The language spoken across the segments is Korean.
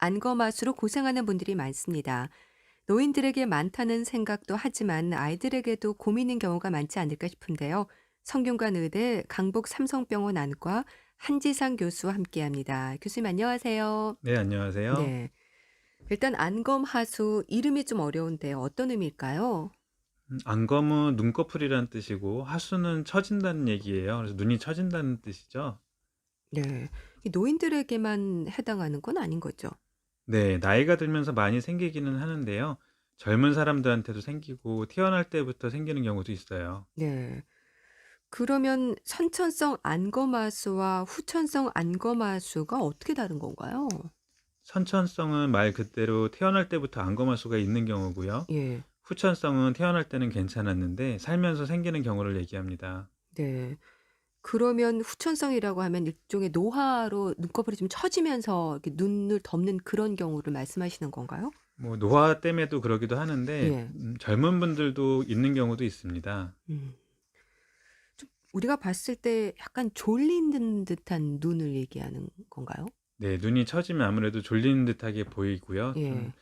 안검하수로 고생하는 분들이 많습니다. 노인들에게 많다는 생각도 하지만 아이들에게도 고민인 경우가 많지 않을까 싶은데요. 성균관 의대 강북 삼성병원 안과 한지상 교수와 함께합니다. 교수님 안녕하세요. 네, 안녕하세요. 네. 일단 안검하수 이름이 좀 어려운데요. 어떤 의미일까요? 안검은 눈꺼풀이라는 뜻이고 하수는 처진다는 얘기예요. 그래서 눈이 처진다는 뜻이죠. 네. 이 노인들에게만 해당하는 건 아닌 거죠. 네, 나이가 들면서 많이 생기기는 하는데요. 젊은 사람들한테도 생기고 태어날 때부터 생기는 경우도 있어요. 네. 그러면 선천성 안검하수와 후천성 안검하수가 어떻게 다른 건가요? 선천성은 말 그대로 태어날 때부터 안검하수가 있는 경우고요. 예. 후천성은 태어날 때는 괜찮았는데 살면서 생기는 경우를 얘기합니다. 네. 그러면 후천성이라고 하면 일종의 노화로 눈꺼풀이 좀 처지면서 이렇게 눈을 덮는 그런 경우를 말씀하시는 건가요? 뭐 노화 때문에도 그러기도 하는데 예. 젊은 분들도 있는 경우도 있습니다. 음. 좀 우리가 봤을 때 약간 졸린 듯한 눈을 얘기하는 건가요? 네, 눈이 처지면 아무래도 졸리는 듯하게 보이고요. 좀 예.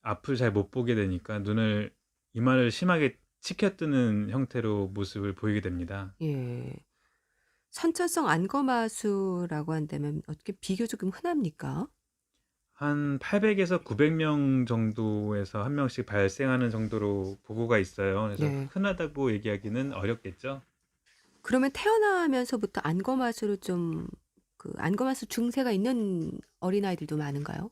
앞을 잘 못 보게 되니까 눈을 이마를 심하게 치켜뜨는 형태로 모습을 보이게 됩니다. 예. 선천성 안검하수라고 한다면 어떻게 비교적 좀 흔합니까? 한 800에서 900명 정도에서 한 명씩 발생하는 정도로 보고가 있어요. 그래서 네. 흔하다고 얘기하기는 어렵겠죠. 그러면 태어나면서부터 안검하수로 좀 그 안검하수 증세가 있는 어린아이들도 많은가요?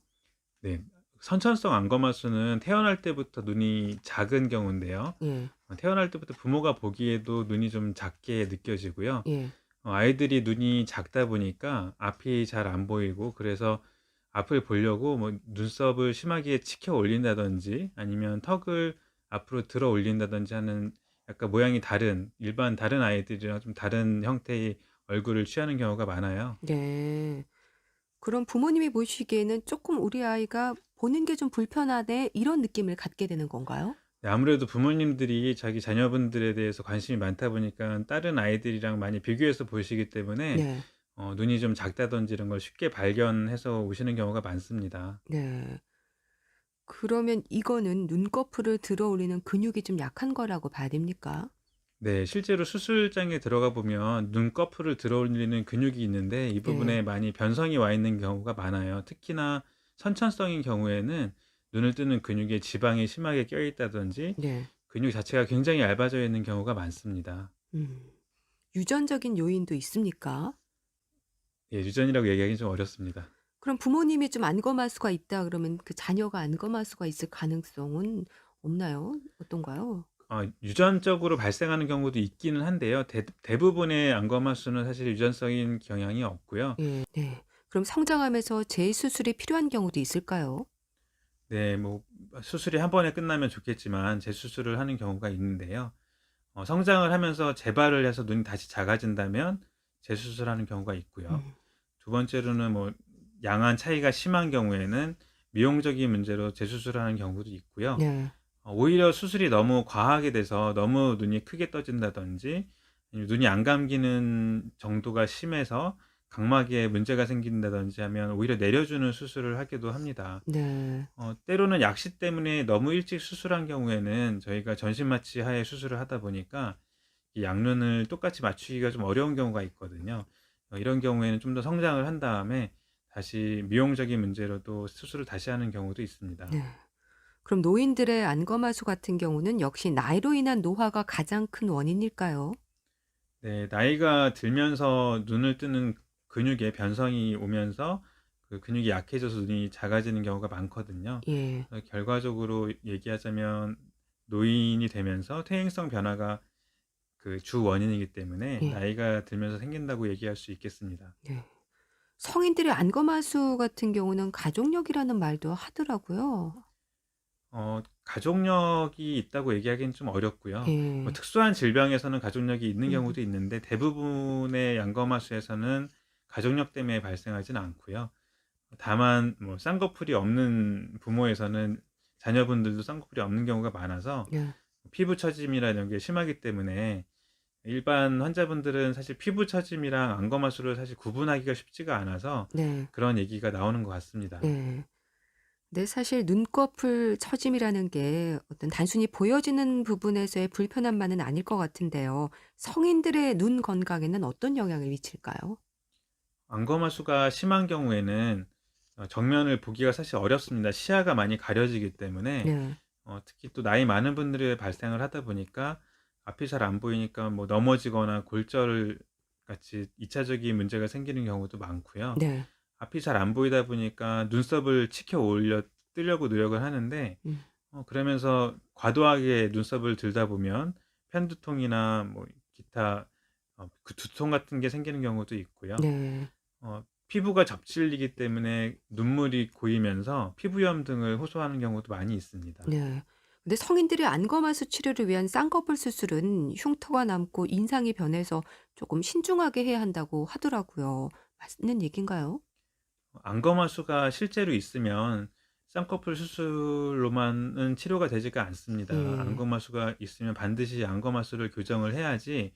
네. 선천성 안검하수는 태어날 때부터 눈이 작은 경우인데요. 예. 태어날 때부터 부모가 보기에도 눈이 좀 작게 느껴지고요. 예. 아이들이 눈이 작다 보니까 앞이 잘 안 보이고, 그래서 앞을 보려고 뭐 눈썹을 심하게 치켜 올린다든지 아니면 턱을 앞으로 들어 올린다든지 하는, 약간 모양이 다른 일반 다른 아이들이랑 좀 다른 형태의 얼굴을 취하는 경우가 많아요. 네. 그럼 부모님이 보시기에는 쪼끔 '우리 아이가 보는 게 좀 불편하네.' 이런 느낌을 갖게 되는 건가요? 네, 아무래도 부모님들이 자기 자녀분들에 대해서 관심이 많다 보니까 다른 아이들이랑 많이 비교해서 보시기 때문에 네. 눈이 좀 작다든지 이런 걸 쉽게 발견해서 오시는 경우가 많습니다. 네. 그러면 이거는 눈꺼풀을 들어 올리는 근육이 좀 약한 거라고 봐야 됩니까? 네. 실제로 수술장에 들어가 보면 눈꺼풀을 들어 올리는 근육이 있는데 이 예. 부분에 많이 변성이 와 있는 경우가 많아요. 특히나 선천성인 경우에는 눈을 뜨는 근육에 지방이 심하게 껴 있다든지 네. 근육 자체가 굉장히 얇아져 있는 경우가 많습니다. 음. 유전적인 요인도 있습니까? 예, 유전이라고 얘기하기는 좀 어렵습니다. 그럼 부모님이 좀 안검하수가 있다 그러면 그 자녀가 안검하수가 있을 가능성은 없나요? 어떤가요? 유전적으로 발생하는 경우도 있기는 한데요. 대부분의 안검하수는 사실 유전성인 경향이 없고요. 예. 네. 그럼 성장하면서 재수술이 필요한 경우도 있을까요? 네. 뭐 수술이 한 번에 끝나면 좋겠지만 재수술을 하는 경우가 있는데요. 성장을 하면서 재발을 해서 눈이 다시 작아진다면 재수술하는 경우가 있고요. 음. 두 번째로는 뭐 양안 차이가 심한 경우에는 미용적인 문제로 재수술하는 경우도 있고요. 네. 오히려 수술이 너무 과하게 돼서 너무 눈이 크게 떠진다든지 아니면 눈이 안 감기는 정도가 심해서 각막에 문제가 생긴다든지 하면 오히려 내려주는 수술을 하기도 합니다. 네. 때로는 약시 때문에 너무 일찍 수술한 경우에는 저희가 전신 마취 하에 수술을 하다 보니까 이 양눈을 똑같이 맞추기가 좀 어려운 경우가 있거든요. 이런 경우에는 좀 더 성장을 한 다음에 다시 미용적인 문제로도 수술을 다시 하는 경우도 있습니다. 네. 그럼 노인들의 안검하수 같은 경우는 역시 나이로 인한 노화가 가장 큰 원인일까요? 네. 나이가 들면서 눈을 뜨는 근육에 변성이 오면서 그 근육이 약해져서 눈이 작아지는 경우가 많거든요. 예. 결과적으로 얘기하자면 노인이 되면서 퇴행성 변화가 그 주 원인이기 때문에 예. 나이가 들면서 생긴다고 얘기할 수 있겠습니다. 네. 성인들의 안검하수 같은 경우는 가족력이라는 말도 하더라고요. 가족력이 있다고 얘기하기는 좀 어렵고요. 뭐 예. 특수한 질병에서는 가족력이 있는 음. 경우도 있는데 대부분의 양검하수에서는 가족력 때문에 발생하지는 않고요. 다만 뭐 쌍꺼풀이 없는 부모에서는 자녀분들도 쌍꺼풀이 없는 경우가 많아서 네. 피부 처짐이나 이런 게 심하기 때문에 일반 환자분들은 사실 피부 처짐이랑 안검하수를 사실 구분하기가 쉽지가 않아서 네. 그런 얘기가 나오는 것 같습니다. 네. 근데 사실 눈꺼풀 처짐이라는 게 어떤 단순히 보여지는 부분에서의 불편함만은 아닐 것 같은데요. 성인들의 눈 건강에는 어떤 영향을 미칠까요? 안검하수가 심한 경우에는 정면을 보기가 사실 어렵습니다. 시야가 많이 가려지기 때문에 네. 특히 또 나이 많은 분들이 발생을 하다 보니까 앞이 잘 안 보이니까 뭐 넘어지거나 골절 같이 2 차적인 문제가 생기는 경우도 많고요. 네. 앞이 잘 안 보이다 보니까 눈썹을 치켜 올려 뜨려고 노력을 하는데 음. 그러면서 과도하게 눈썹을 들다 보면 편두통이나 뭐 기타 그 두통 같은 게 생기는 경우도 있고요. 네. 피부가 접질리기 때문에 눈물이 고이면서 피부염 등을 호소하는 경우도 많이 있습니다. 네. 근데 성인들의 안검하수 치료를 위한 쌍꺼풀 수술은 흉터가 남고 인상이 변해서 조금 신중하게 해야 한다고 하더라고요. 맞는 얘기인가요? 안검하수가 실제로 있으면 쌍꺼풀 수술로만은 치료가 되지가 않습니다. 예. 안검하수가 있으면 반드시 안검하수를 교정을 해야지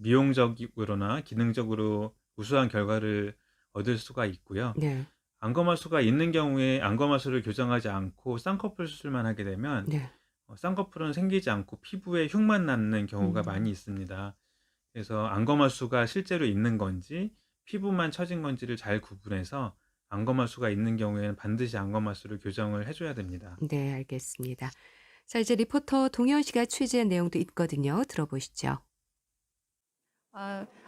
미용적으로나 기능적으로 우수한 결과를 얻을 수가 있고요. 네. 안검하수가 있는 경우에 안검하수를 교정하지 않고 쌍꺼풀 수술만 하게 되면 네. 쌍꺼풀은 생기지 않고 피부에 흉만 남는 경우가 많이 음. 있습니다. 그래서 안검하수가 실제로 있는 건지 피부만 처진 건지를 잘 구분해서 안검하수가 있는 경우에는 반드시 안검하수를 교정을 해 줘야 됩니다. 네, 알겠습니다. 자, 이제 리포터 동현 씨가 취재한 내용도 있거든요. 들어보시죠.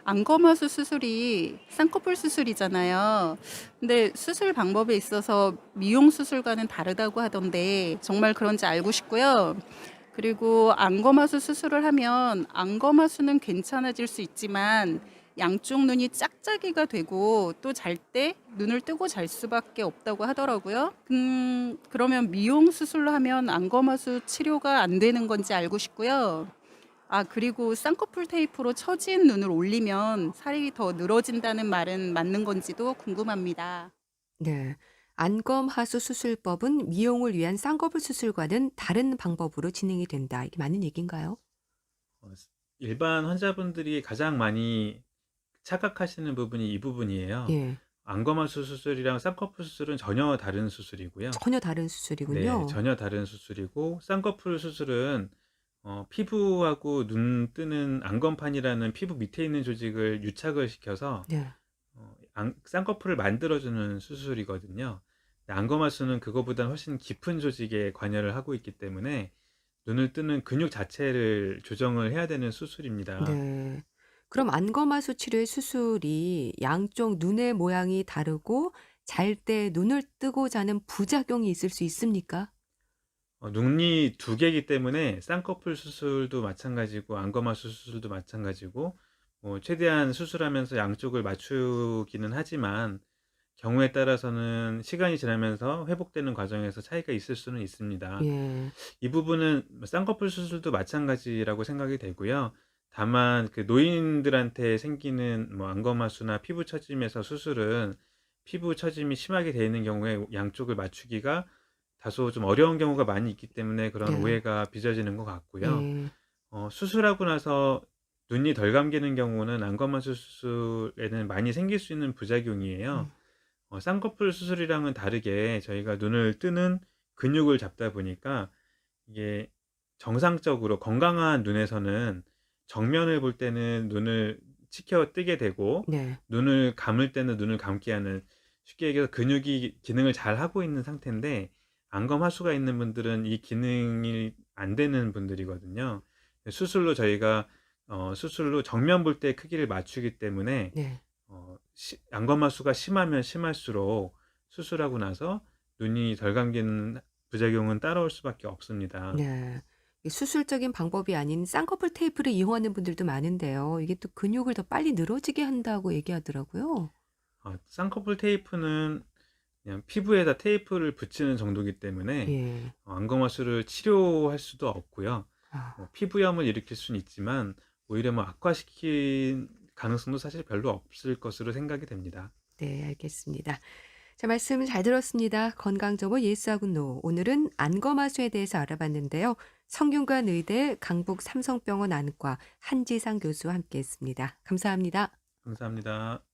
안검하수 수술이 쌍꺼풀 수술이잖아요. 근데 수술 방법에 있어서 미용 수술과는 다르다고 하던데 정말 그런지 알고 싶고요. 그리고 안검하수 수술을 하면 안검하수는 괜찮아질 수 있지만 양쪽 눈이 짝짝이가 되고 또 잘 때 눈을 뜨고 잘 수밖에 없다고 하더라고요. 그러면 미용 수술로 하면 안검하수 치료가 안 되는 건지 알고 싶고요. 그리고 쌍꺼풀 테이프로 처진 눈을 올리면 살이 더 늘어진다는 말은 맞는 건지도 궁금합니다. 네. 안검하수 수술법은 미용을 위한 쌍꺼풀 수술과는 다른 방법으로 진행이 된다. 이게 맞는 얘기인가요? 어 일반 환자분들이 가장 많이 착각하시는 부분이 이 부분이에요. 예. 안검하수 수술이랑 쌍꺼풀 수술은 전혀 다른 수술이고요. 전혀 다른 네. 수술이군요. 전혀 다른 수술이고 쌍꺼풀 수술은 피부하고 눈 뜨는 안검판이라는 피부 밑에 있는 조직을 유착을 시켜서 네. 안 쌍꺼풀을 만들어 주는 수술이거든요. 안검하수는 그거보다는 훨씬 깊은 조직에 관여를 하고 있기 때문에 눈을 뜨는 근육 자체를 조정을 해야 되는 수술입니다. 네. 그럼 안검하수 치료의 수술이 양쪽 눈의 모양이 다르고 잘 때 눈을 뜨고 자는 부작용이 있을 수 있습니까? 눈이 두 개이기 때문에 쌍꺼풀 수술도 마찬가지고 안검하수 수술도 마찬가지고 최대한 수술하면서 양쪽을 맞추기는 하지만 경우에 따라서는 시간이 지나면서 회복되는 과정에서 차이가 있을 수는 있습니다. 예. 이 부분은 쌍꺼풀 수술도 마찬가지라고 생각이 되고요. 다만 그 노인들한테 생기는 안검하수나 피부 처짐에서 수술은 피부 처짐이 심하게 되어 있는 경우에 양쪽을 맞추기가 다소 좀 어려운 경우가 많이 있기 때문에 그런 네. 오해가 빚어지는 것 같고요. 예. 수술하고 나서 눈이 덜 감기는 경우는 안검하수 수술에는 많이 생길 수 있는 부작용이에요. 음. 쌍꺼풀 수술이랑은 다르게 저희가 눈을 뜨는 근육을 잡다 보니까 이게 정상적으로 건강한 눈에서는 정면을 볼 때는 눈을 치켜 뜨게 되고 네. 눈을 감을 때는 눈을 감게 하는, 쉽게 얘기해서 근육이 기능을 잘 하고 있는 상태인데 안검하수가 있는 분들은 이 기능이 안 되는 분들이거든요. 저희가 수술로 정면 볼 때 크기를 맞추기 때문에 네. 안검하수가 심하면 심할수록 수술하고 나서 눈이 덜 감기는 부작용은 따라올 수밖에 없습니다. 네. 이 수술적인 방법이 아닌 쌍꺼풀 테이프를 이용하는 분들도 많은데요. 이게 또 근육을 더 빨리 늘어지게 한다고 얘기하더라고요. 쌍꺼풀 테이프는 그냥 피부에다 테이프를 붙이는 정도이기 때문에 예. 안검하수를 치료할 수도 없고요. 아. 피부염을 일으킬 수는 있지만 오히려 악화시킬 가능성도 사실 별로 없을 것으로 생각이 됩니다. 네, 알겠습니다. 자, 말씀 잘 들었습니다. 건강정보 예스하군노. 오늘은 안검하수에 대해서 알아봤는데요. 성균관 의대 강북 삼성병원 안과 한지상 교수와 함께했습니다. 감사합니다. 감사합니다.